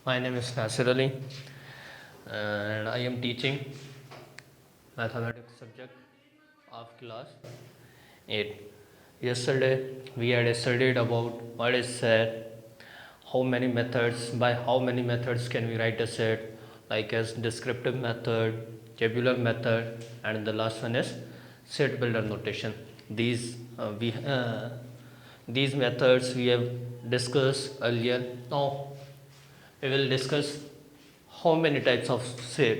My name is Nasir Ali and I am teaching mathematics subject of class 8. Yesterday we had studied about what is set, by how many methods can we write a set, like as descriptive method, tabular method, and the last one is set builder notation. These methods we have discussed earlier. Now we will discuss how many types of set.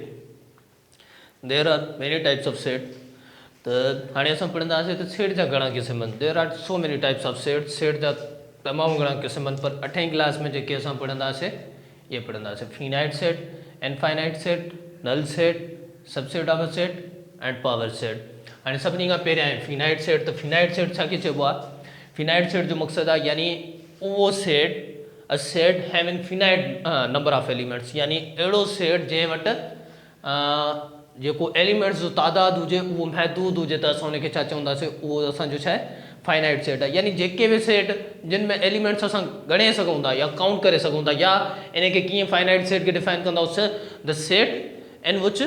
There are many types of set. हाणे असां पढ़ंदासीं त set जा घणा क़िस्म आहिनि. There are so many types of set जा तमामु घणा क़िस्म आहिनि, पर 8वीं क्लास में जेके असां पढ़ंदासीं इहे पढ़ंदासीं finite set, infinite set, null set, subset of a set and power set. हाणे सभिनी खां पहिरियां फिनाइट सेट. त फिनाइट सेट छाखे चइबो आहे? फिनाइट सेट जो मक़सदु आहे यानी उहो set a set having finite number of elements, यानी अहिड़ो सेट जंहिं वटि जेको एलिमेंट्स जो तादाद हुजे उहो महदूद हुजे त असां उनखे छा चवंदासीं, उहो असांजो छा आहे फाइनाइट सेट आहे. यानी जेके बि सेट जिन में एलिमेंट्स असां ॻणे सघूं था या काउंट करे सघूं था, या इनखे कीअं फाइनाइट सेट खे डिफाइन कंदासीं, the set in which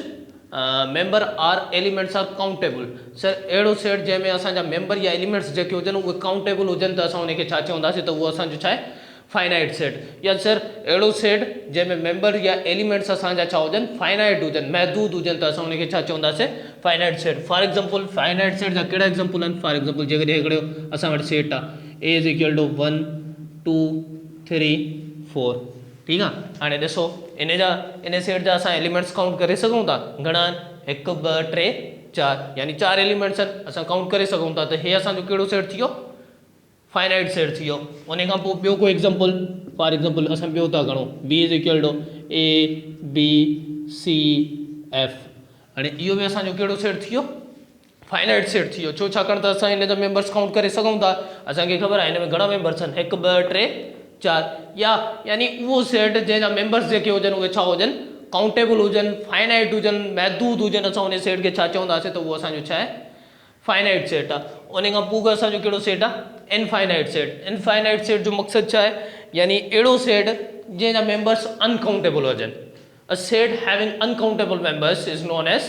member are elements are countable. सर अहिड़ो सेट जंहिंमें असांजा मेंबर या एलिमेंट्स जेके हुजनि उहे काउंटेबल हुजनि त असां उनखे छा चवंदासीं, त उहो असांजो छा आहे फाइनाइट सेट. या सर अहिड़ो सेट जंहिंमें मेंबर या एलिमेंट्स असांजा छा हुजनि फाइनाइट हुजनि, महदूद हुजनि, त असां उनखे छा चवंदासीं finite set. For example finite set जा कहिड़ा एग्जांपल आहिनि? फॉर एग्जांपल जेकॾहिं हिकिड़ो असां वटि सेट आहे ए इज़ इक्वल टू 1 2 3 4. ठीकु आहे. हाणे ॾिसो इन सेट जा असां एलिमेंट्स काउंट करे सघूं था. घणा आहिनि? 1 2 3 4, यानी 4 एलिमेंट्स आहिनि, असां काउंट करे सघूं था. त हे असांजो कहिड़ो सेट थी वियो? फाइनाइट सेट थी वियो. उन खां पोइ ॿियो कोई एग्जांपल, फॉर एग्जांपल असां ॿियो था खणूं B is equal to A B C F. हाणे इहो बि असांजो कहिड़ो सेट थी वियो? फाइनाइट सेट थी वियो. छो? छाकाणि त असां हिन जा मेंबर्स काउंट करे सघूं था. असांखे ख़बर आहे हिन में घणा मेंबर्स आहिनि, 1 2 3 4. यानी उहो सेट जंहिंजा मेंबर्स जेके हुजनि उहे छा हुजनि, काउंटेबल हुजनि, फाइनाइट हुजनि, महदूद हुजनि. असां उन सेट खे छा चवंदासीं, त उहो असांजो छा आहे फाइनाइट सेट आहे. उन खां पोइ असांजो कहिड़ो सेट आहे? Infinite set. इनफाइनाइट सेट जो मक़सदु छा आहे? यानी अहिड़ो सेट जंहिंजा मेंबर्स अनकाउंटेबल हुजनि. A set having uncountable members is known as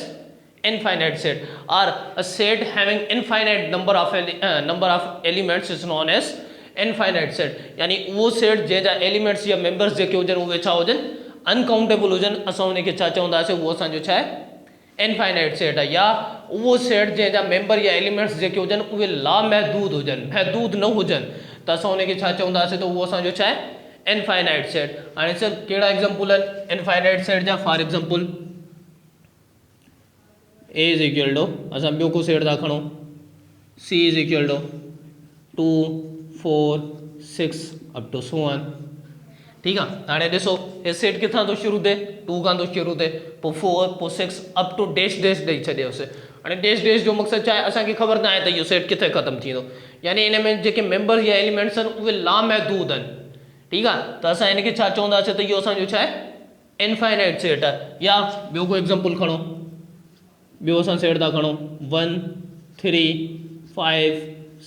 infinite set, और a set having infinite number of elements is known as infinite set. यानी उहो सेट जंहिंजा एलिमेंट्स या मेंबर्स जेके हुजनि उहे छा हुजनि, अनकाउंटेबल हुजनि. असां उनखे छा चवंदासीं, उहो असांजो छा आहे इनफाइनाइट सेट आहे. या उहो सेट जंहिंजा मेंबर या एलिमेंट्स जेके हुजनि उहे लामहदूद हुजनि, महदूद न हुजनि, त असां उनखे छा चवंदासीं, त उहो असांजो छा आहे इनफाइनाइट सेट. हाणे सर कहिड़ा एग्जांपल आहिनि इनफाइनाइट सेट जा? For example A is equal to, असां ॿियो को सेट था खणूं C is equal to 2 4 6 up to so on. ठीकु आहे. हाणे ॾिसो हे सेट किथां थो शुरू थिए? 2 खां थो शुरू थिए, पोइ 4 पोइ 6 अप टू डैश डैश ॾेई छॾियोसीं. हाणे डैश डैश जो मक़सदु छा आहे? असांखे ख़बर न आहे त इहो सेट किथे ख़तमु थींदो. यानी इन में जेके मेंबर या एलिमेंट्स आहिनि उहे लामहदूद आहिनि. ठीकु आहे. त असां हिनखे छा चवंदासीं, त इहो असांजो छा आहे इनफाइनाइट सेट आहे. या ॿियो को एग्जांपल खणो, ॿियो असां सेट था खणूं 1 3 5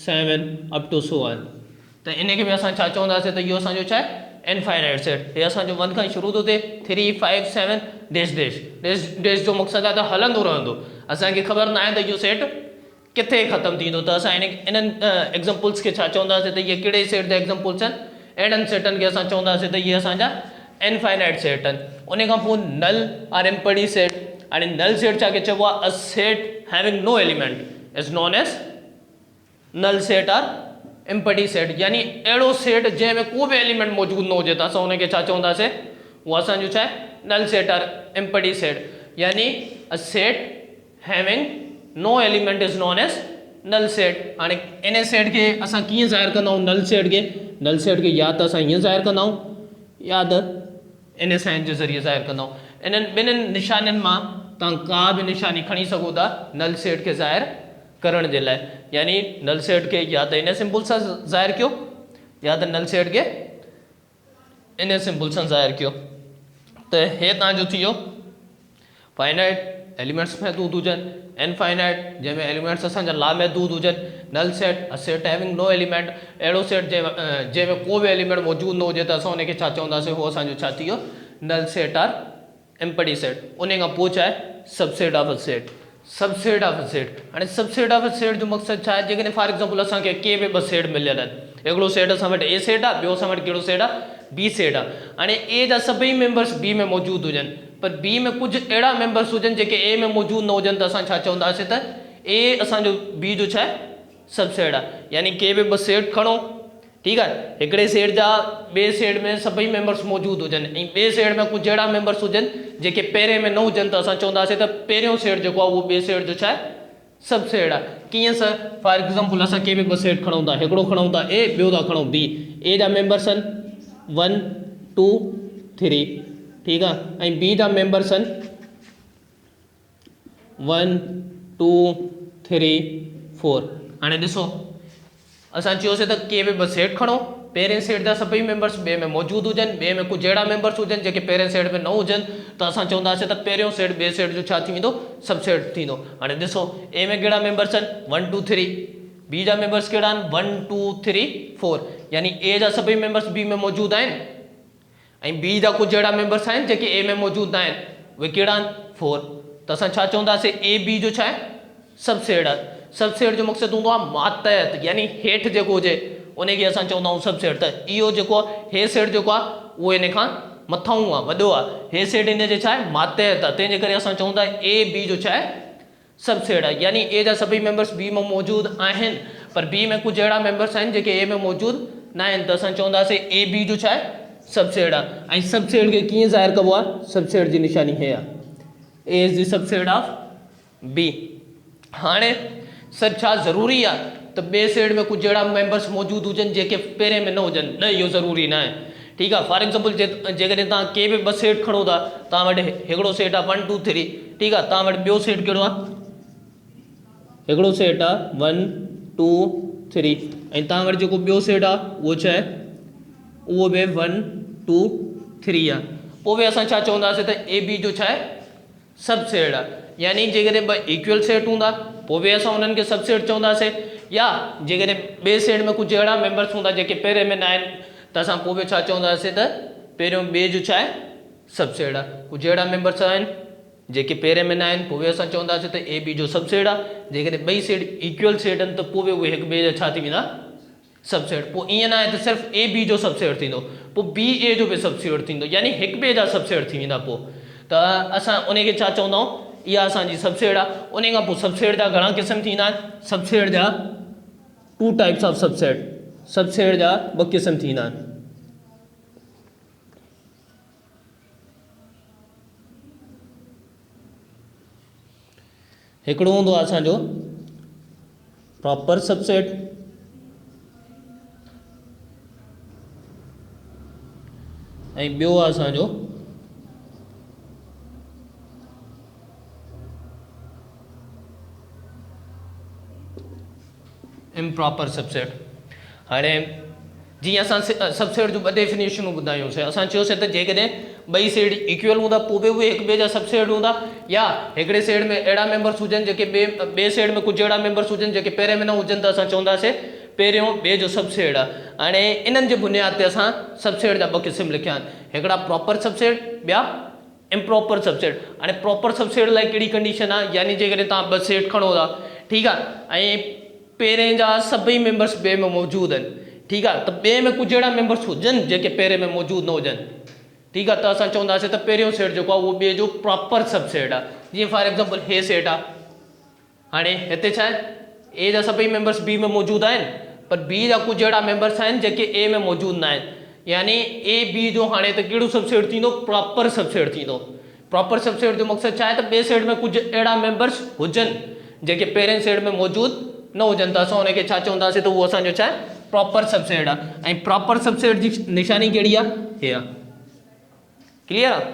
7 अप टू सो ऑन. त इनखे बि असां छा चवंदासीं, त इहो असांजो छा आहे इनफाइनाइट सेट. हे असांजो 1 खां शुरू थो थिए 3 5 7 डैश डैश. डैश डैश जो मक़सदु आहे त हलंदो रहंदो. असांखे ख़बर न आहे त इहो सेट किथे ख़तमु थींदो. त असां इन्हनि एग्जांपल्स खे छा चवंदासीं, त इहे कहिड़े सेट जा एग्जांपल्स आहिनि? अहिड़नि सेटनि खे असां चवंदासीं त इहे असांजा इनफाइनाइट सेट आहिनि. उन खां पोइ नल आर एम्पटी सेट. हाणे नल सेट छाखे चइबो आहे? A set having no element is known as null set or empty set. यानी अहिड़ो सेट जंहिंमें को बि एलिमेंट मौजूदु न हुजे त असां उनखे छा चवंदासीं, उहो असांजो छा आहे null set or empty set. यानी a set having no element is known as null set. हाणे इन सेट खे असां कीअं ज़ाहिर कंदा आहियूं? नल सेट खे या त असां हीअं ज़ाहिर कंदा आहियूं या त इन साइन जे ज़रिए ज़ाहिर कंदा आहियूं. इन्हनि ॿिन्हिनि निशानियुनि मां तव्हां का बि निशानी खणी सघो था नल सेट खे ज़ाहिर करण जे लाइ. यानी नल सेट खे या त इन सिंबल सां ज़ाहिर कयो या त नल सेट खे इन सिंबल सां ज़ाहिर कयो. त हे तव्हांजो थी वियो फाइनाइट, एलिमेंट्स महदूद हुजनि. इनफाइनाइट जंहिंमें एलिमेंट्स असांजा लामहदूद हुजनि. Null set a set having no element, अहिड़ो सेट जंहिंमें को बि एलिमेंट मौजूदु न हुजे त असां उनखे छा चवंदासीं, उहो असांजो छा थी वियो null set or empty set. उन खां पोइ छा आहे subset of a set. Subset of a set हाणे सबसेट ऑफ अ सेट जो मक़सदु छा आहे, जेकॾहिं फॉर एग्जाम्पल असांखे के बि ॿ सेट मिलियल आहिनि, हिकिड़ो सेट असां वटि ए सेट आहे, ॿियो असां वटि कहिड़ो सेट आहे बी सेट आहे। हाणे ए जा सभई मेंबर्स बी में मौजूदु हुजनि, पर बी में कुझु अहिड़ा मेंबर्स हुजनि जेके ए में मौजूदु न हुजनि, त असां छा चवंदासीं त ए असांजो बी जो छा आहे सबसेट आहे। यानी के बि ॿ सेट खणो, ठीकु आहे, हिकिड़े सेट जा ॿिए सेट में सभई मेंबर्स मौजूदु हुजनि ऐं ॿिए सेट में कुझु अहिड़ा मेंबर्स हुजनि जेके पहिरें में न हुजनि, त असां चवंदासीं त पहिरियों सेट जेको आहे उहो ॿिए सेट जो छा आहे सबसेट आहे। कीअं सर, फॉर एग्जाम्पल असां के बि ॿ सेट खणूं था, हिकिड़ो खणूं था ए, ॿियो था खणूं बी। ए जा मेंबर्स आहिनि 1 2 3, ठीकु आहे, ऐं बी जा मेंबर्स आहिनि 1 2 3 4। हाणे ॾिसो असां चयोसीं त के बि ॿ सेट खणो, पहिरें सेट जा सभई मेंबर्स ॿिए में मौजूदु हुजनि, ॿिए में कुझु अहिड़ा मेंबर्स हुजनि जेके पहिरें सेट में न हुजनि, त असां चवंदासीं त पहिरियों सेट ॿिए सेट जो छा थी वेंदो सबसेट थींदो। हाणे ॾिसो ए में कहिड़ा मेंबर्स आहिनि 1 2 3, बी जा मेंबर्स कहिड़ा आहिनि 1 2 3 4, यानी ए जा सभई मेंबर्स बी में मौजूदु आहिनि ऐं बी जा कुझु अहिड़ा मेंबर्स आहिनि जेके ए में मौजूदु न आहिनि, उहे कहिड़ा आहिनि 4। त असां छा चवंदासीं ए बी जो छा आहे सबसेट आहे। सबसेट जो मक़सदु हूंदो आहे मातहत, यानी हेठि जेको हुजे उनखे असां चवंदा आहियूं सबसेट। त इहो जेको आहे हे सेट जेको आहे उहो इन खां मथां आहे, वॾो आहे, हे सेट इन जे छा आहे मातहत आहे, तंहिंजे करे असां चवंदा ए बी जो छा आहे सबसेट आहे। यानी ए जा सभई मेंबर्स बी में मौजूदु आहिनि, पर बी में कुझु अहिड़ा मेंबर्स आहिनि जेके ए में मौजूदु न आहिनि, त असां चवंदासीं ए बी जो छा आहे सबसेट आहे। ऐं सबसेट खे कीअं ज़ाहिर कबो आहे, सबसेट जी निशानी हे आहे, A is the subset of B. हाणे सर छा ज़रूरी आहे त ॿिए सेट में कुझु अहिड़ा मेंबर्स मौजूदु हुजनि जेके पहिरें में न हुजनि? न, इहो ज़रूरी न आहे, ठीकु आहे। फॉर एग्जाम्पल जेकॾहिं तव्हां के बि ॿ सेट खणो था, तव्हां वटि हिकिड़ो सेट आहे 1 2 3, ठीकु आहे, तव्हां वटि ॿियो सेट कहिड़ो आहे, हिकिड़ो सेट आहे 1 2 3, ऐं तव्हां वटि जेको ॿियो सेट आहे उहो छा आहे, उहो बि 1 2 3 आहे। पोइ बि असां छा चवंदासीं त ए बी जो छा आहे सबसेट आहे। यानी जेकॾहिं ॿ इक्वल सेट हूंदा पोइ बि असां उन्हनि खे सबसेट चवंदासीं, या जेकॾहिं ॿिए सेट में कुझु अहिड़ा मेंबर्स हूंदा जेके पहिरें में न आहिनि, त असां पोइ बि छा चवंदासीं त पहिरियों ॿिए जो छा आहे सबसेट आहे। कुझु अहिड़ा मेंबर्स आहिनि जेके पहिरें में न आहिनि, पोइ बि असां चवंदासीं त ए बी जो सबसेट आहे। जेकॾहिं ॿई सेट इक्वल सेट आहिनि त पोइ बि उहे हिक ॿिए जा छा थी वेंदा सबसेट। पोइ ईअं न आहे त सिर्फ़ु ए बी जो सबसेट थींदो, पोइ बी ए जो बि सबसेट थींदो, यानी हिक ॿिए जा सबसेट थी वेंदा। पोइ त असां उनखे छा चवंदा आहियूं, इहा असांजी सबसेट आहे। उन खां पोइ सबसेट जा घणा क़िस्म थींदा आहिनि, सबसेट जा 2 टाइप्स ऑफ सबसेट, सबसेट जा 2 क़िस्म थींदा आहिनि। हिकिड़ो हूंदो आहे असांजो प्रॉपर सबसेट, ऐं ॿियो आहे असांजो इम्प्रॉपर सबसेट। हाणे जीअं असां सबसेट जो 2 डेफिनेशनूं ॿुधायूंसीं, असां चयोसीं त जेकॾहिं ॿई सेट इक्वल हूंदा पोइ बि उहे हिक ॿिए जा सबसेट हूंदा, या हिकिड़े सेट में अहिड़ा मेंबर्स हुजनि जेके ॿिए सेट में कुझु अहिड़ा मेंबर्स हुजनि जेके पहिरें में न हुजनि, त असां चवंदासीं पहिरियों ॿिए जो सबसेट आहे। हाणे इन्हनि जे बुनियाद ते असां सबसेट जा 2 क़िस्म लिखिया आहिनि, हिकिड़ा प्रॉपर सबसेट, ॿिया इम्प्रॉपर सबसेट। हाणे प्रॉपर सबसेट लाइ कहिड़ी कंडीशन आहे, यानी जेकॾहिं तव्हां 2 सेट खणो था, ठीकु आहे, ऐं पहिरें जा सभई मेंबर्स ॿिए में मौजूदु आहिनि, ठीकु आहे, त ॿिए में कुझु अहिड़ा मेंबर्स हुजनि जेके पहिरें में मौजूदु न हुजनि, ठीकु आहे, त असां चवंदासीं त पहिरियों सेट जेको आहे उहो ॿिए जो प्रॉपर सबसेट आहे। जीअं फॉर एग्जाम्पल हे सेट आहे, हाणे हिते छा आहे, ए जा सभई मेंबर्स बी में मौजूदु आहिनि, पर बी जा कुझु अहिड़ा मेंबर्स आहिनि जेके ए में मौजूदु न आहिनि, यानी ए बी जो हाणे त कहिड़ो सबसेट थींदो, प्रॉपर सबसेट थींदो। प्रॉपर सबसेट जो मक़सदु छा आहे त ॿिए सेट में कुझु अहिड़ा मेंबर्स हुजनि जेके पहिरें सेट में मौजूदु न हुजनि, त असां उनखे छा चवंदासीं, त उहो असांजो छा आहे प्रॉपर सबसेट आहे। ऐं प्रॉपर सबसेट जी निशानी कहिड़ी आहे, हे आहे, क्लियर आहे।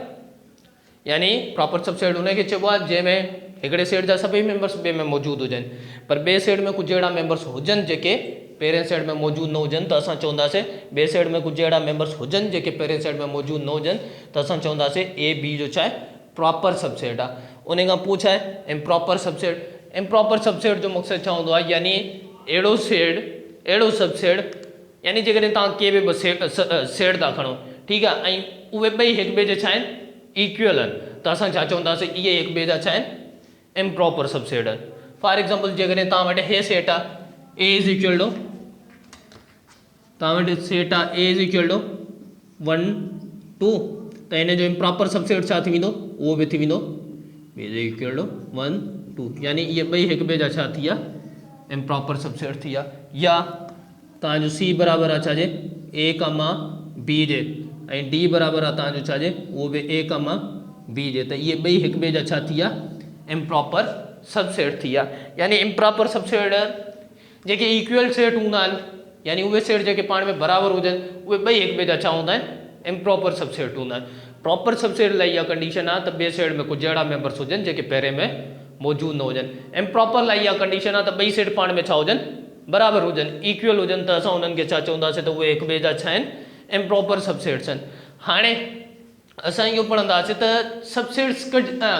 यानी प्रॉपर सबसेट उनखे चइबो आहे जंहिंमें हिकिड़े सेट जा सभई मेंबर्स ॿिए में मौजूदु हुजनि, पर ॿिए सेट में कुझु अहिड़ा मेंबर्स हुजनि जेके पहिरें सेट में मौजूदु न हुजनि, त असां चवंदासीं ॿिए सेट में कुझु अहिड़ा मेंबर्स हुजनि जेके पहिरें सेट में मौजूदु न हुजनि, त असां चवंदासीं ए बी जो छा आहे प्रॉपर सबसेट आहे। उन खां पोइ छा आहे इम्प्रॉपर सबसेट। इम्प्रॉपर सबसेट जो मक़सदु छा हूंदो आहे, यानी अहिड़ो सेट, अहिड़ो सबसेट, यानी जेकॾहिं तव्हां के बि सेट था खणो, ठीकु आहे, ऐं उहे ॿई हिक ॿिए जे छा आहिनि इक्वल आहिनि त असां छा चवंदासीं इहे हिक ॿिए जा छा आहिनि इम्प्रॉपर सबसेट आहिनि। फॉर एग्जाम्पल जेकॾहिं तव्हां वटि हे सेट आहे ए इज़ इक्वल टू तव्हां वटि सेट आहे ए इज़ इक्वल टू 1 2 त इन जो इम्प्रॉपर सबसेट छा थी वेंदो उहो बि थी वेंदो बी इज़ इक्वल टू 1 2 यानी इहे ॿई हिक ॿिए जा छा थी विया इम्प्रॉपर सबसेट थी विया। या तव्हांजो सी बराबरि आहे छाजे ए कमा बी जे ऐं डी बराबरि आहे तव्हांजो छाजे उहो बि ए कमा बी जे त इहे ॿई हिक ॿिए जा छा थी विया इम्प्रॉपर सबसेट थी विया। यानी इम्प्रॉपर सबसेट जेके इक्वल सेट हूंदा आहिनि यानी उहे सेट जेके पाण में बराबरि हुजनि उहे ॿई हिक ॿिए जा छा हूंदा आहिनि इम्प्रॉपर सबसेट हूंदा आहिनि। प्रॉपर सबसेट लाइ इहा कंडीशन आहे त ॿिए सेट में कुझु अहिड़ा मेंबर्स हुजनि जेके पहिरें में मौजूदु न हुजनि। इम्प्रॉपर लाइ इहा कंडीशन आहे त ॿई सेट पाण में छा हुजनि बराबरि हुजनि इक्वल हुजनि त असां उन्हनि खे छा चवंदासीं त उहे हिक ॿिए जा छा आहिनि इम्प्रॉपर सबसेट्स आहिनि। हाणे असां इहो पढ़ंदासीं त सबसेट्स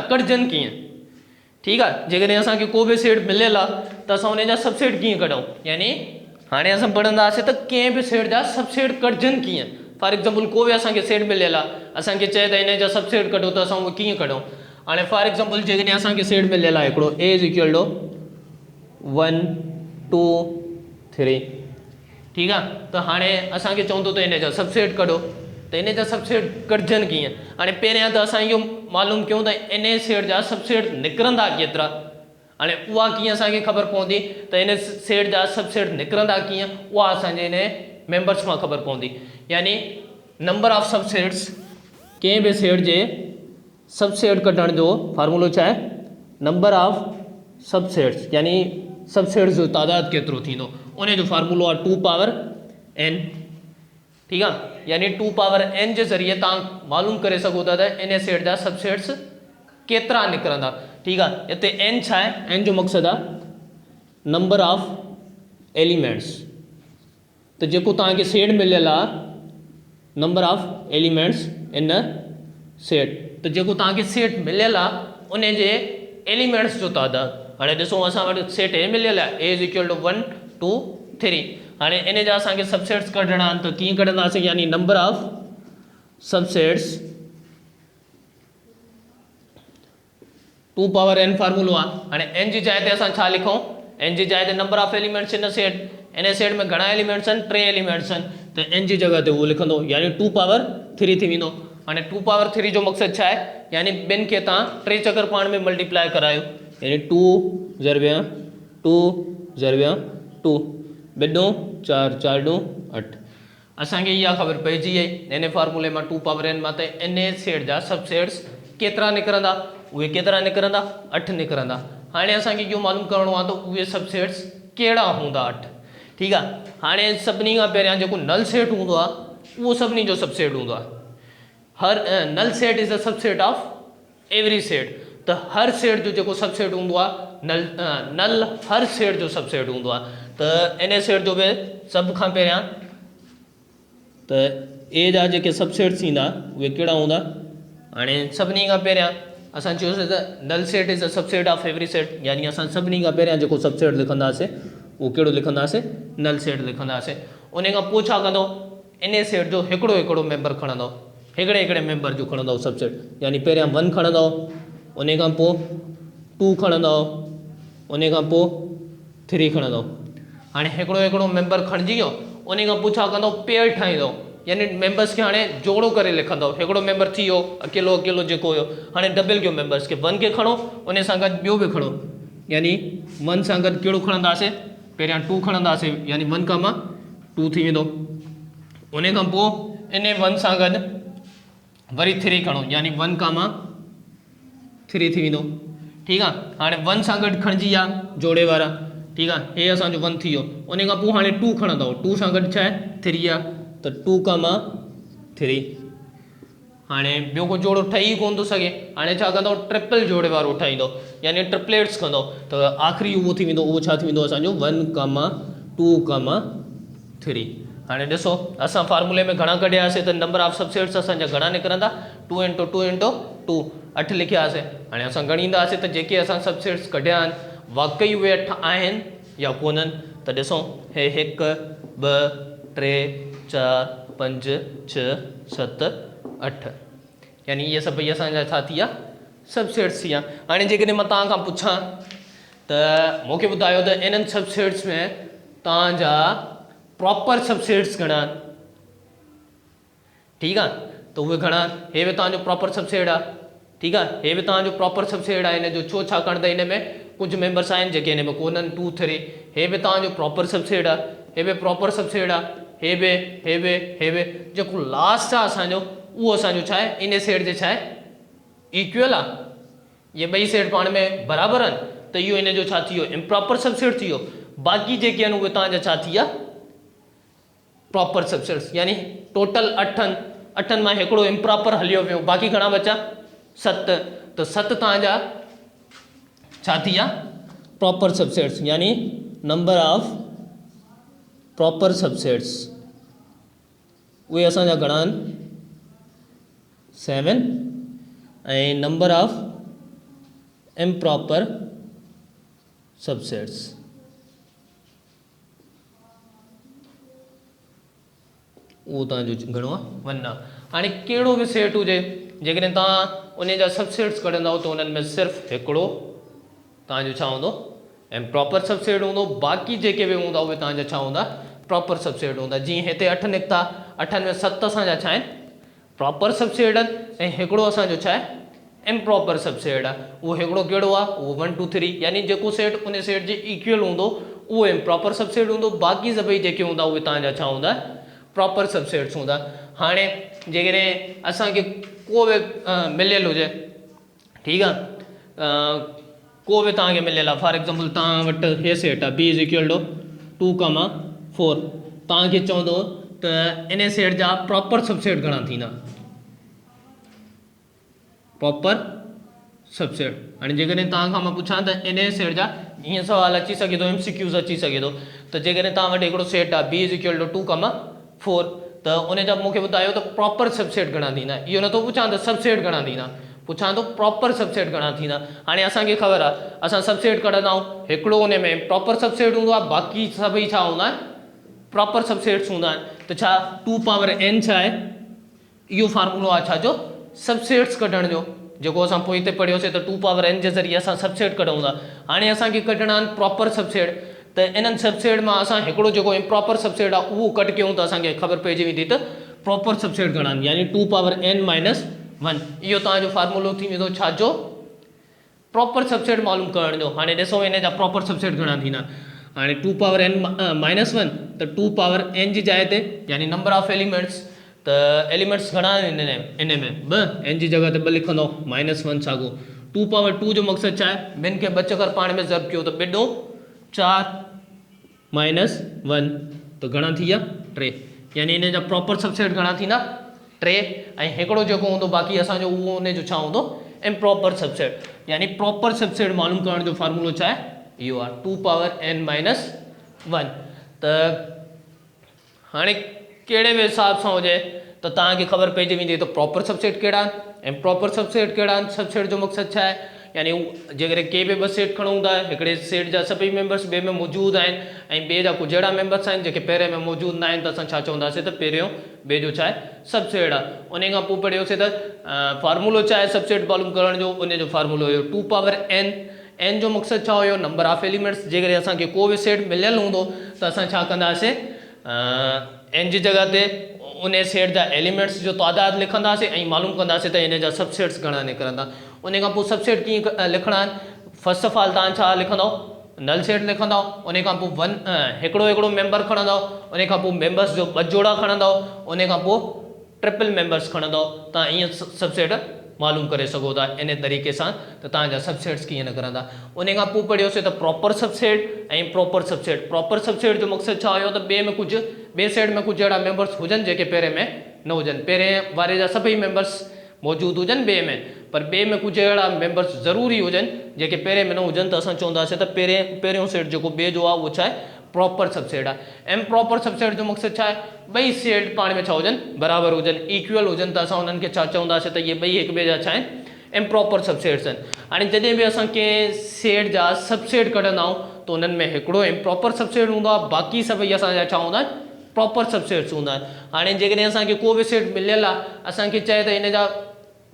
कढजनि कीअं। ठीकु आहे जेकॾहिं असांखे को बि सेट मिलियल आहे त असां उन जा सबसेट कीअं कढूं यानी हाणे असां पढ़ंदासीं त कंहिं बि सेट जा सबसेट कढजनि कीअं। फॉर एग्जाम्पल को बि असांखे सेट मिलियल आहे असांखे चए त इन जा सबसेट कढो त असां उहो कीअं कढूं। हाणे फॉर एग्जाम्पल जेकॾहिं असांखे सेट मिलियल आहे हिकिड़ो ए इज़ इक्वल टू 1 2 3 ठीकु आहे त हाणे असांखे चवंदो त इन जा सबसेट कढो त इन जा सबसेट कढजनि कीअं। हाणे पहिरियां त असां इहो मालूम कयूं त इन सेट जा सबसेट निकिरंदा केतिरा। हाणे उहा कीअं असांखे ख़बर पवंदी त इन सेट जा सबसेट निकिरंदा कीअं उहा असांजे इन मेंबर्स मां ख़बर पवंदी। यानी नंबर ऑफ सबसेट्स कंहिं बि सेट जे सबसेट कढण जो फार्मूलो छा आहे नंबर ऑफ सबसेट्स यानी सबसेट्स जो तादाद केतिरो थींदो उन जो फार्मूलो आहे 2 पावर n। ठीकु आहे यानी 2 पावर n जे ज़रिए तव्हां मालूम करे सघो था त इन सेट जा सबसेट्स केतिरा निकिरंदा। ठीकु आहे हिते n छा आहे n जो मक़सदु आहे नंबर ऑफ एलिमेंट्स त जेको तव्हांखे सेट मिलियल आहे number of elements in set त जेको तव्हांखे सेट मिलियल आहे उन जे एलिमेंट्स जो तादाद। हाणे ॾिसो असां वटि सेट ए मिलियल आहे ए इज़ इक्वल टू 1 2 3 हाणे इन जा असांखे सबसेट्स कढणा आहिनि त कीअं कढंदासीं यानी number of subsets 2 power n फार्मूलो आहे। हाणे n जी जाइ ते असां छा लिखूं n जी जाइ ते number of elements in set में घणा एलिमेंट्स आहिनि 3 एलिमेंट्स आहिनि त n जी जॻह ते उहो लिखंदो यानी 2 पावर 3 थी वेंदो। हाणे 2 पावर 3 जो मक़सदु छा आहे यानी ॿिनि खे तव्हां 3 चकर पाण में मल्टीप्लाई करायो यानी 2 ज़रबिया 2 ज़रबिया 2 ॿिॾो 4 4 ॾो 8 असांखे इहा ख़बर पइजी वई इन फार्मूले मां 2 पावर n मां त इन सेट जा सबसेट्स केतिरा निकिरंदा उहे केतिरा निकिरंदा 8 निकिरंदा। हाणे असांखे इहो मालूम करिणो आहे त उहे सबसेट्स कहिड़ा हूंदा 8। ठीकु आहे हाणे सभिनी खां पहिरियां जेको नल सेट हूंदो आहे उहो सभिनी जो सबसेट हूंदो आहे। हर null set is a subset of every set त हर सेट जो जेको सबसेट हूंदो आहे नल हर सेट जो सबसेट हूंदो आहे त इन सेट जो बि सभ खां पहिरियां त ए जा जेके सबसेट्स ईंदा उहे कहिड़ा हूंदा। हाणे सभिनी खां पहिरियां असां चयोसीं त null set is a subset of every set यानी असां सभिनी खां पहिरियां जेको सबसेट लिखंदासीं उहो कहिड़ो लिखंदासीं नल सेट लिखंदासीं। उन खां पोइ छा कंदो इन सेट जो हिकिड़ो हिकिड़ो मेंबर खणंदो हिकिड़े मेंबर जो खणंदो सबसेट यानी पहिरियां 1 खणंदो उन खां पोइ 2 खणंदो उन खां पोइ 3 खणंदो। हाणे हिकिड़ो हिकिड़ो मेंबर खणिजी वियो उन खां पोइ छा कंदो पेयर ठाहींदो यानी मेंबर्स खे हाणे जोड़ो करे लिखंदो हिकिड़ो मेंबर थी वियो अकेलो अकेलो जेको हुयो हाणे डबल कयो मेंबर्स खे 1 खे खणो उन सां गॾु ॿियो बि खणो यानी 1 सां गॾु कहिड़ो खणंदासीं पहिरियां 2 खणंदासीं यानी 1 कामा 2 थी वेंदो। उन खां पोइ इन 1 सां गॾु वरी 3 खणो यानी 1 कामा 3 थी वेंदो। ठीकु आहे हाणे 1 सां गॾु खणिजी विया जोड़े वारा। ठीकु आहे हे असांजो 1 थी वियो उन खां पोइ हाणे 2 खणंदव 2 सां गॾु छा आहे 3 आहे त 2 कामा 3। हाणे ॿियो को जोड़ो ठही कोन थो सघे हाणे छा कंदो ट्रिपल जोड़े वारो ठाहींदो यानी ट्रिपलेट्स कंदो त आख़िरी उहो थी वेंदो उहो छा थी वेंदो असांजो 1 कामा 2 कामा 3। हाणे ॾिसो असां फार्मूले में घणा कढियासीं त नंबर ऑफ सबसेट्स असांजा घणा निकिरंदा 2 × 2 × 2 8 लिखियासीं। हाणे असां ॻणींदासीं त जेके असां सबसेट्स कढिया आहिनि वाक़ई उहे 8 आहिनि या कोन्हनि त ॾिसो हे 1 2 3 4 5 6 7 8 यानी ये सभई असांजा छा थी विया सबसेट्स थी विया। हाणे जेकॾहिं मां तव्हां खां पुछां त मूंखे ॿुधायो त इन्हनि सबसेट्स में तव्हांजा प्रॉपर सबसेट्स घणा आहिनि। ठीकु आहे त उहे घणा आहिनि, हे बि तव्हांजो प्रॉपर सबसेट आहे। ठीकु आहे, हे बि तव्हांजो प्रॉपर सबसेट आहे। हिन जो छो छाकाणि त हिन में कुझु मेंबर्स आहिनि जेके हिन में कोन्हनि 2 3। हे बि तव्हांजो प्रॉपर सबसेट आहे, हे बि प्रॉपर सबसेट आहे, हे बि जेको लास्ट आहे असांजो उहो असांजो छा आहे इन सेट जे छा आहे इक्वल आहे। ये ॿई सेट पाण में बराबरि आहिनि त इहो इन जो छा थी वियो इम्प्रॉपर सबसेट थी वियो। बाक़ी जेके आहिनि उहे तव्हांजा छा थी विया प्रॉपर सबसेट्स। यानी टोटल 8 मां हिकिड़ो इम्प्रॉपर हलियो वियो, बाक़ी घणा बचा 7। त 7 तव्हांजा छा थी विया प्रॉपर सबसेट्स। यानी नंबर ऑफ प्रॉपर सबसेट्स उहे असांजा घणा आहिनि 7 ऐं नंबर ऑफ इम्प्रॉपर सबसेट्स उहो तव्हांजो घणो आहे 1 आहे। हाणे कहिड़ो बि सेट हुजे जेकॾहिं तव्हां उन जा सबसेट्स कढंदव त उन्हनि में सिर्फ़ु हिकिड़ो तव्हांजो छा हूंदो इम्प्रॉपर सबसेट हूंदो, बाक़ी जेके बि हूंदा उहे तव्हांजा छा हूंदा प्रॉपर सबसेट हूंदा। जीअं हिते 8 निकिता, 8 में 7 असांजा छा आहिनि प्रॉपर सबसेट आहिनि ऐं हिकिड़ो असांजो छा आहे इम्प्रॉपर सबसेट आहे। उहो हिकिड़ो कहिड़ो आहे उहो 1 2 3। यानी जेको सेट उन सेट जे इक्वल हूंदो उहो इम्प्रॉपर सबसेट हूंदो, बाक़ी सभई जेके हूंदा उहे तव्हांजा छा हूंदा प्रॉपर सबसेट्स हूंदा। हाणे जेकॾहिं असांखे को बि मिलियल हुजे, ठीकु आहे, को बि तव्हांखे मिलियल आहे, फॉर एग्ज़ाम्पल तव्हां वटि हे सेट आहे B इज़ इक्वल टू 2,4। तव्हांखे चवंदो त इन सेट जा प्रॉपर सबसेट घणा थींदा प्रॉपर सबसेट। हाणे जेकॾहिं तव्हां खां मां पुछां त इन सेट जा ईअं सुवाल अची सघे थो, MCQs अची सघे थो त जेकॾहिं तव्हां वटि हिकिड़ो सेट आहे B इज़ इक्वल टू 2,4 त उन जा मूंखे ॿुधायो त प्रॉपर सबसेट घणा थींदा। इहो नथो पुछां त सबसेट घणा थींदा, पुछां थो प्रॉपर सबसेट घणा थींदा। हाणे असांखे ख़बर आहे असां सबसेट कढंदा आहियूं, हिकिड़ो उन में प्रॉपर सबसेट हूंदो आहे, बाक़ी सभई छा हूंदा आहिनि प्रॉपर सबसेट्स हूंदा आहिनि। त छा 2 पावर n छा आहे इहो फार्मूलो आहे छाजो सबसेट्स कढण जो, जेको असां पोइ हिते पढ़ियोसीं त 2 पावर n जे ज़रिए असां सबसेट कढूं था। हाणे असांखे कढणा आहिनि प्रॉपर सबसेट, त इन्हनि सबसेट मां असां हिकिड़ो जेको इम्प्रॉपर सबसेट आहे उहो कट कयूं त असांखे ख़बर पइजी वेंदी त प्रॉपर सबसेट घणा आहिनि। यानी 2 पावर n माइनस 1 इहो तव्हांजो फार्मूलो थी वेंदो छाजो प्रॉपर सबसेट मालूम करण जो। हाणे ॾिसो हिन जा प्रॉपर सबसेट घणा थींदा। हाणे 2 पावर n माइनस 1 त 2 पावर n जी जाइ ते यानी नंबर ऑफ एलिमेंट्स, त एलिमेंट्स घणा आहिनि इन में 2, n जी जॻह ते 2 लिखंदो -1 साॻो। 2 पावर 2 जो मक़सदु छा आहे ॿिनि खे 2 चकर पाण में ज़र्ब कयो त 2 4 -1 त घणा थी विया 3। यानी इन जा प्रॉपर सबसेट घणा थींदा 3 ऐं हिकिड़ो जेको हूंदो बाक़ी असांजो उहो उन जो छा हूंदो इम्प्रॉपर सबसेट। यानी प्रॉपर सबसेट मालूम करण जो फार्मूलो छा आहे इहो आहे 2 पावर n माइनस 1। त हाणे कहिड़े बि हिसाब सां हुजे त तव्हांखे ख़बर पइजी वेंदी त प्रॉपर सबसेट कहिड़ा आहिनि इम्प्रॉपर सबसेट कहिड़ा आहिनि। सबसेट जो मक़सदु छा आहे यानी जेकॾहिं के बि 2 सेट खणूं था, हिकिड़े सेट जा सभई मेंबर्स ॿिए में मौजूदु आहिनि ऐं ॿिए जा कुझु अहिड़ा मेंबर्स आहिनि जेके पहिरें में मौजूदु न आहिनि, त असां छा चवंदासीं त पहिरियों ॿिए जो छा आहे सबसेट आहे। उन खां पोइ पढ़ियोसीं त फार्मूलो छा आहे सबसेट मालूम करण जो, उन जो फार्मूलो हुयो 2 पावर n जो मक़सदु छा हुयो नंबर ऑफ एलिमेंट्स। जेकॾहिं असांखे को बि सेट मिलियल हूंदो त असां छा कंदासीं n जी जॻह ते उन सेट जा एलिमेंट्स जो तादाद लिखंदासीं ऐं मालूम कंदासीं त इन जा सबसेट्स घणा निकिरंदा। उन खां पोइ सबसेट कीअं लिखणा आहिनि, फर्स्ट ऑफ ऑल तव्हां छा लिखंदव नल सेट लिखंदव, उन खां पोइ हिकिड़ो मेंबर खणंदव, उन खां पोइ मेंबर्स जो 2 जोड़ा खणंदव, उन खां पोइ ट्रिपल मेंबर्स खणंदव। तव्हां ईअं सबसेट मालूम करे सघो था इन तरीक़े सां त तव्हांजा सबसेट्स कीअं निकिरंदा। उन खां पोइ पढ़ियोसीं त प्रॉपर सबसेट ऐं प्रॉपर सबसेट। प्रॉपर सबसेट जो मक़सदु छा हुयो त ॿिए सेट में कुझु अहिड़ा मेंबर्स हुजनि जेके पहिरें में न हुजनि, पहिरें वारे जा सभई मेंबर्स मौजूदु हुजनि ॿिए में, पर ॿिए में कुझु अहिड़ा मेंबर्स ज़रूरी हुजनि जेके पहिरें में न हुजनि, त असां चवंदासीं त पहिरियों सेट जेको ॿिए जो आहे उहो छा आहे प्रॉपर सबसेट आहे। इम्प्रॉपर सबसेट जो मक़सदु छा आहे ॿई सेट पाण में छा हुजनि बराबरि हुजनि, इक्वल हुजनि, त असां उन्हनि खे छा चवंदासीं त इहे ॿई हिक ॿिए जा छा आहिनि इम्प्रॉपर सबसेट्स आहिनि। हाणे जॾहिं बि असां कंहिं सेट जा सबसेट कढंदा आहियूं त उन्हनि में हिकिड़ो इम्प्रॉपर सबसेट हूंदो आहे, बाक़ी सभई असांजा छा हूंदा आहिनि प्रॉपर सबसेट्स हूंदा आहिनि। हाणे जेकॾहिं असांखे को बि सेट मिलियल आहे, असांखे चए त हिन जा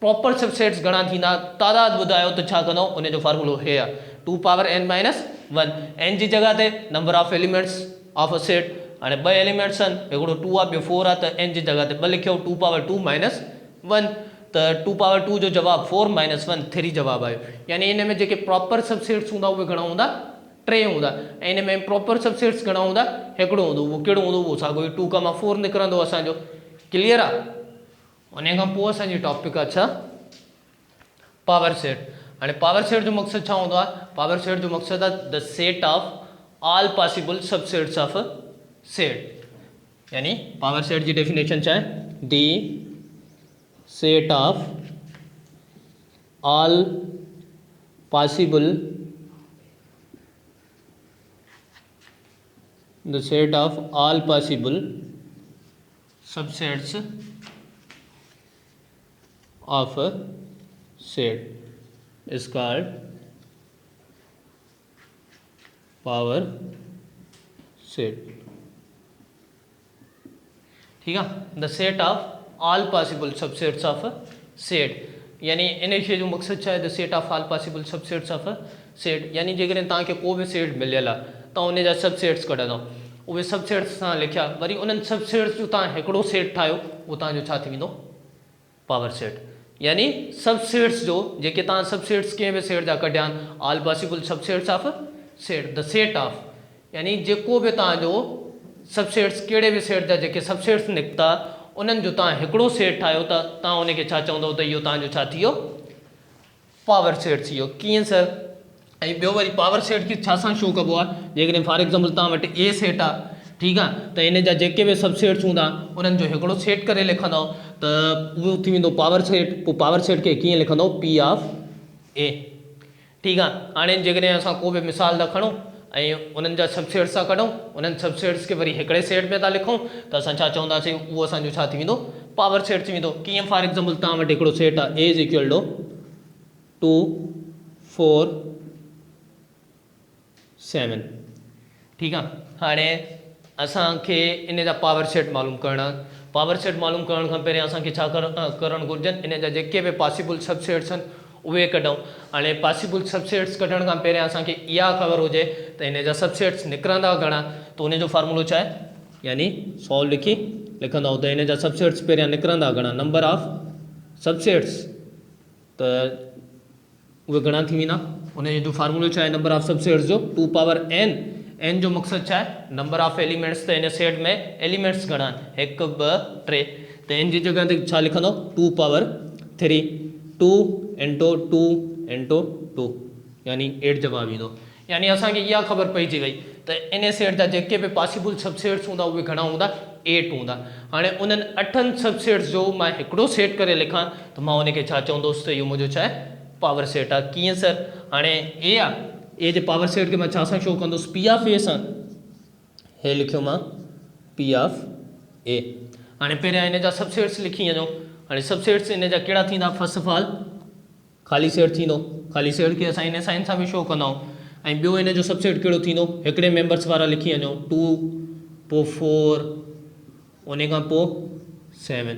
प्रॉपर सबसेट्स घणा थींदा, तादाद ॿुधायो त छा कंदो, उन जो फॉर्मूलो हे आहे 2 पावर n माइनस 1। n जी जगह ते number of elements of a set, हाणे 2 एलिमेंट्स आहिनि, हिकिड़ो 2 आहे ॿियो 4 आहे, त n जी जगह ते 2 लिखियो, 2 पावर 2 माइनस 1, त 2 पावर 2 जो जवाबु 4 माइनस 1 3 जवाबु आयो। यानी इन में जेके प्रॉपर सबसेट्स हूंदा उहे घणा हूंदा, 3 हूंदा। ऐं इन में प्रॉपर सबसेट्स घणा हूंदा, हिकिड़ो हूंदो। उहो कहिड़ो हूंदो, उहो साॻियो ई 2,4 निकिरंदो असांजो। क्लियर आहे? उन खां पोइ असांजी टॉपिक आहे छा, पावर सेट। हाणे पावर सेट जो मक़सदु छा हूंदो आहे, पावर सेट जो मक़सदु आहे the set of all possible subsets of a set. यानी पावर सेट जी डेफिनेशन छा आहे, the set of all possible, the set of all possible subsets of a set is called power set। ठीक है, the set of all possible subsets of a set। यानी इन शइ जो मक़सदु छा आहे, the set of all possible subsets of a set. यानी जेकॾहिं तव्हांखे को बि सेट मिलियल आहे त उन जा सबसेट्स कढंदो, उहे सबसेट्स तव्हां लिखिया, वरी उन्हनि सबसेट्स जो तव्हां हिकिड़ो सेट ठाहियो, उहो तव्हांजो छा थी वेंदो, पावर सेट। यानी सबसेट्स जो जेके तव्हां सबसेट्स कंहिं बि सेट जा कढिया आहिनि, all possible subsets of set, the set of, यानी जेको बि तव्हांजो सबसेट्स कहिड़े बि सेट जा जेके सबसेट्स निकिता, उन्हनि जो तव्हां हिकिड़ो सेट ठाहियो त तव्हां उनखे छा चवंदव, त इहो तव्हांजो छा थी वियो, पावर सेट थी वियो। कीअं सर? ऐं ॿियो वरी पावर सेट खे छा सां शो कबो आहे, जेकॾहिं फॉर एग्ज़ाम्पल तव्हां वटि ए सेट आहे, ठीकु आहे, त इन जा जेके बि सबसेट्स हूंदा उन्हनि जो हिकिड़ो सेट करे लिखंदव त उहो थी वेंदो पावर सेट। पोइ पावर सेट खे कीअं लिखंदव, पी ऑफ ए। ठीकु आहे, हाणे जेकॾहिं असां को बि मिसाल था खणूं ऐं उन्हनि जा सबसेट्स था कढूं, उन्हनि सबसेट्स खे वरी हिकिड़े सेट में था लिखूं, त असां छा चवंदासीं, उहो असांजो छा थी वेंदो, पावर सेट थी वेंदो। कीअं? फॉर एग्ज़ाम्पल तव्हां वटि हिकिड़ो सेट आहे, ए इज़ इक्वल टू 2 4 7। ठीकु आहे, हाणे असांखे इन जा पावर सेट मालूम करणा। पावर सेट मालूम करण खां पहिरियों असांखे छा करणु घुरिजनि, इन जा जेके बि पॉसिबल सबसेट्स आहिनि उहे कढूं। हाणे पॉसिबल सबसेट्स कढण खां पहिरियों असांखे इहा ख़बर हुजे त इन जा सबसेट्स निकिरंदा घणा, त उन जो फॉर्मूलो छा आहे, यानी सॉल्व लिखंदव त इन जा सबसेट्स पहिरियां निकिरंदा घणा, नंबर ऑफ सबसेट्स, त उहे घणा थी वेंदा। उन जो फॉर्मूलो छा आहे, नंबर ऑफ सबसेट्स जो 2 पावर n। n जो मक़सदु छा आहे, नंबर ऑफ एलिमेंट्स, त इन सेट में एलिमेंट्स घणा आहिनि, 1 2 3, त n जी जगह ते छा लिखंदो, 2 पावर 3, 2 इंटू 2 इंटू 2, यानी 8 जवाबु ईंदो। यानी असांखे इहा ख़बर पइजी वई त इन सेट जा जेके बि पॉसिबल सबसेट्स हूंदा उहे घणा हूंदा, 8 हूंदा। हाणे उन्हनि 8 सबसेट्स जो मां हिकिड़ो सेट करे लिखां त मां उनखे छा चवंदुसि, त इहो मुंहिंजो छा आहे, पावर सेट आहे। कीअं सर? हाणे ए आहे, ए जे पावर सेट खे मां छा सां शो कंदुसि, पी ऑफ ए सां। हे लिखियो मां पी ऑफ ए। हाणे पहिरियां इन जा सबसेट्स लिखी वञो। हाणे सबसेट्स इन जा कहिड़ा थींदा, फर्स्ट ऑफ ऑल ख़ाली सेट थींदो, ख़ाली सेट खे असां इन साइन सां बि शो कंदा आहियूं। ऐं ॿियो इन जो सबसेट कहिड़ो थींदो, हिकिड़े मेंबर्स वारा लिखी वञो, 2 पोइ 4 उन खां पोइ 7,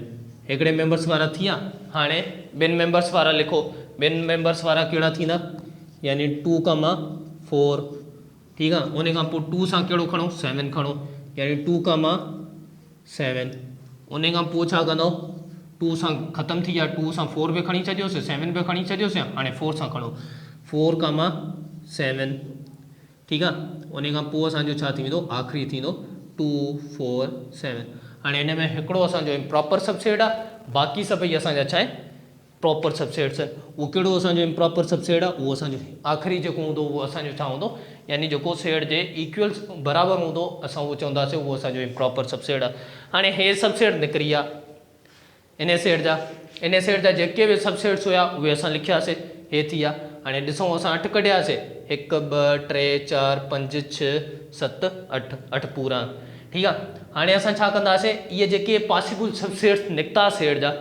हिकिड़े मेंबर्स वारा थी विया। हाणे ॿिनि मेंबर्स वारा लिखो, ॿिनि मेंबर्स वारा कहिड़ा थींदा, यानी 2 4, ठीकु आहे, उन खां पोइ 2 सां कहिड़ो खणो, 7 खणो, यानी 2 7। उन खां पोइ छा कंदो, 2 सां ख़तमु थी विया, 2 सां 4 बि खणी छॾियोसीं, 7 बि खणी छॾियोसीं। हाणे 4 सां खणो, 4 7, ठीकु आहे। उन खां पोइ असांजो छा थी वेंदो, आख़िरी थींदो 2 4 7। हाणे हिन में हिकिड़ो असांजो इम्प्रॉपर सबसेट आहे, बाक़ी सभई असांजा छा आहे, प्रॉपर सबसेट्स आहिनि। उहो कहिड़ो असांजो इम्प्रॉपर सबसेट आहे, उहो असांजो आख़िरी जेको हूंदो उहो असांजो छा हूंदो, यानी जेको सेट जे इक्वल्स बराबरि हूंदो असां उहो चवंदासीं उहो असांजो इम्प्रॉपर सबसेट आहे। हाणे हे सबसेट निकिरी विया इन सेट जा, इन सेट जा जेके बि सबसेट्स हुआ उहे असां लिखियासीं, हे थी विया। हाणे ॾिसूं असां 8 कढियासीं, 1 2 3 4 5 6 7 8, 8 पूरा, ठीकु आहे। हाणे असां छा कंदासीं, इहे जेके पॉसिबल सबसेट्स निकिता सेट जा,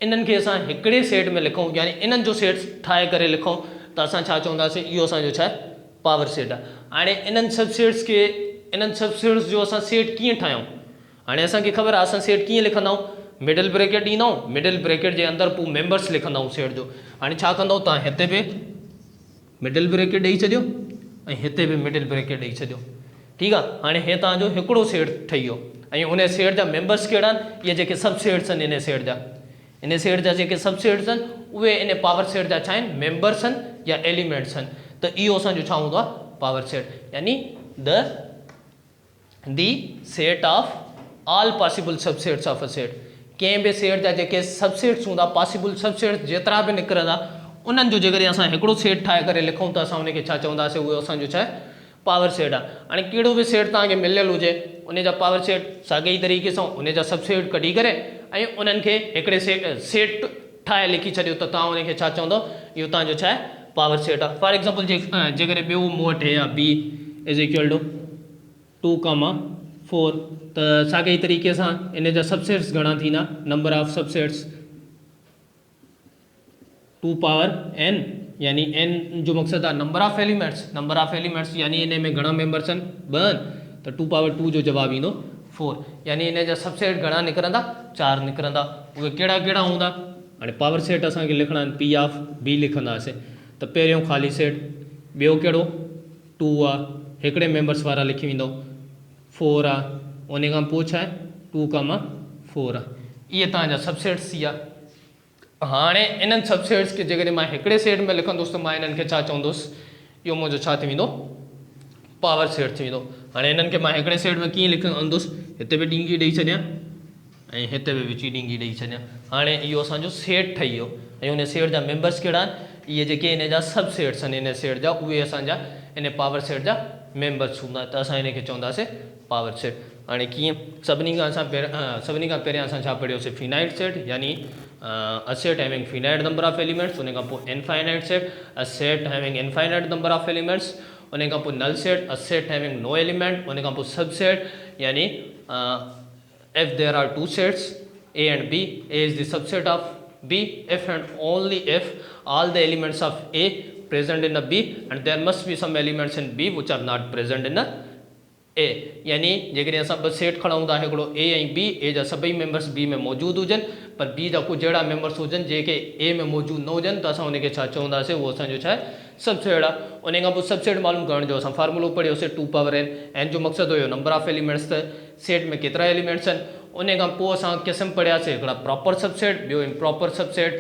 इन्हनि खे असां हिकिड़े सेट में लिखूं, यानी इन्हनि जो सेट्स ठाहे करे लिखूं, त असां छा चवंदासीं, इहो असांजो छा आहे, पावर सेट आहे। हाणे इन्हनि सबसेट्स जो असां सेट कीअं ठाहियूं, हाणे असांखे ख़बर आहे असां सेट कीअं लिखंदा आहियूं, मिडल ब्रेकेट ॾींदा आहियूं, मिडल ब्रेकेट जे अंदरि पोइ मेंबर्स लिखंदा आहियूं सेट जो। हाणे छा कंदव तव्हां हिते बि मिडल ब्रेकेट ॾेई छॾियो ऐं हिते बि मिडल ब्रेकेट ॾेई छॾियो, ठीकु आहे। हाणे हे तव्हांजो हिकिड़ो सेट ठही वियो ऐं उन सेट जा मेंबर्स कहिड़ा आहिनि, इहे जेके सब सेट्स आहिनि इन सेट जा जेके सब सेट्स आहिनि उहे इन पावर सेट जा छा आहिनि, मेंबर्स आहिनि या एलिमेंट्स आहिनि। त इहो असांजो छा हूंदो आहे, पावर सेट, यानी the set of all possible subsets of a set. कंहिं बि सेट जा जेके सबसेट्स हूंदा, पॉसिबल सबसेट्स जेतिरा बि निकिरंदा, उन्हनि जो जेकॾहिं असां हिकिड़ो सेट ठाहे करे लिखूं त असां उनखे छा चवंदासीं, उहो असांजो छा आहे, पावर सेट आहे। हाणे कहिड़ो बि सेट तव्हांखे मिलियल हुजे उन जा पावर सेट साॻे ई तरीक़े सां उन जा सबसेट कढी करे ऐं उन्हनि खे हिकिड़े सेट ठाहे लिखी छॾियो त तव्हां उनखे छा चवंदव, इहो तव्हांजो छा आहे, पावर सेट आहे। फॉर एग्ज़ाम्पल जेकॾहिं ॿियो मूं वटि हे आहे बी इज़ इक्वल टू 2,4 त साॻे ई तरीक़े सां इन जा सबसेट्स घणा थींदा, number of subsets 2 power n, यानी n जो मक़सदु आहे नंबर ऑफ एलिमेंट्स, यानी इन में घणा मेंबर्स आहिनि, 2 आहिनि, त 2 पावर 2 जो जवाबु ईंदो 4, यानी इन जा सबसेट घणा निकिरंदा, 4 निकिरंदा। उहे कहिड़ा कहिड़ा हूंदा, हाणे पावर सेट असांखे लिखणा आहिनि, पी ऑफ बी लिखंदासीं त पहिरियों ख़ाली सेट, ॿियो कहिड़ो 2 आहे, हिकिड़े मेंबर्स वारा लिखी वेंदो, 4 आहे, उन खां पोइ छा आहे 2,4 आहे। इहे तव्हांजा सबसेट्स थी विया। हाणे इन्हनि सबसेट्स खे जेकॾहिं मां हिकिड़े सेट में लिखंदुसि त मां इन्हनि खे छा चवंदुसि, इहो मुंहिंजो छा थी वेंदो, पावर सेट थी वेंदो। हाणे इन्हनि खे मां हिकिड़े सेट में कीअं लिखंदुसि, हिते बि ॾींगी ॾेई छॾियां ऐं हिते बि विची ॾींगी ॾेई छॾियां। हाणे इहो असांजो सेट ठही वियो ऐं उन सेट जा मेंबर्स कहिड़ा आहिनि, इहे जेके इन जा सबसेट्स आहिनि इन सेट जा, उहे असांजा इन पावर सेट जा मेंबर्स हूंदा, त असां इनखे चवंदासीं पावर सेट। हाणे कीअं, सभिनी खां पहिरियां असां छा पढ़ियोसीं, फिनाइट सेट, यानी a set having finite number of elements, उन खां पोइ infinite set, a set having infinite number of elements, उन खां पोइ null set, a set having no element, उन खां पोइ subset, यानी if there are two sets A and B, A is the subset of B if and only if all the elements of A present in a B and there must be some elements in B which are not present in a ए, यानी जेकॾहिं असां ॿ set खणूं था, हिकिड़ो ए ऐं B, ए जा सभई members B में मौजूदु हुजनि पर बी जा कुझु अहिड़ा मेंबर्स हुजनि जेके ए में मौजूदु न हुजनि, त असां उनखे छा चवंदासीं, उहो असांजो छा आहे, सबसेट आहे। उन खां पोइ सबसेट मालूम करण जो असां फार्मूलो पढ़ियोसीं, 2 पावर n जो मक़सदु हुयो नंबर ऑफ एलिमेंट्स, त सेट में केतिरा एलिमेंट्स आहिनि। उन खां पोइ असां क़िस्म पढ़ियासीं, हिकिड़ा प्रॉपर सबसेट, ॿियो इम्प्रॉपर सबसेट।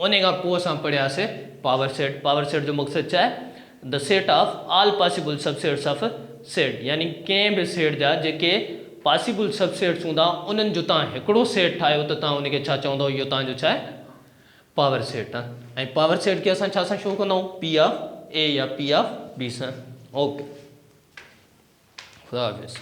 उन खां पोइ असां पढ़ियासीं पावर सेट। पावर सेट जो मक़सदु छा आहे, the set of all possible subsets of set, यानी कंहिं बि सेट जा जेके पॉसिबल सबसेट्स हूंदा उन्हनि जो तव्हां हिकिड़ो सेट ठाहियो त तव्हां उनखे छा चवंदव, इहो तव्हांजो छा आहे, पावर सेट आहे। ऐं पावर सेट खे असां छा सां शो कंदा आहियूं, पी ऑफ ए या पी ऑफ बी सां। ओके, खुदा हाफ़िज़।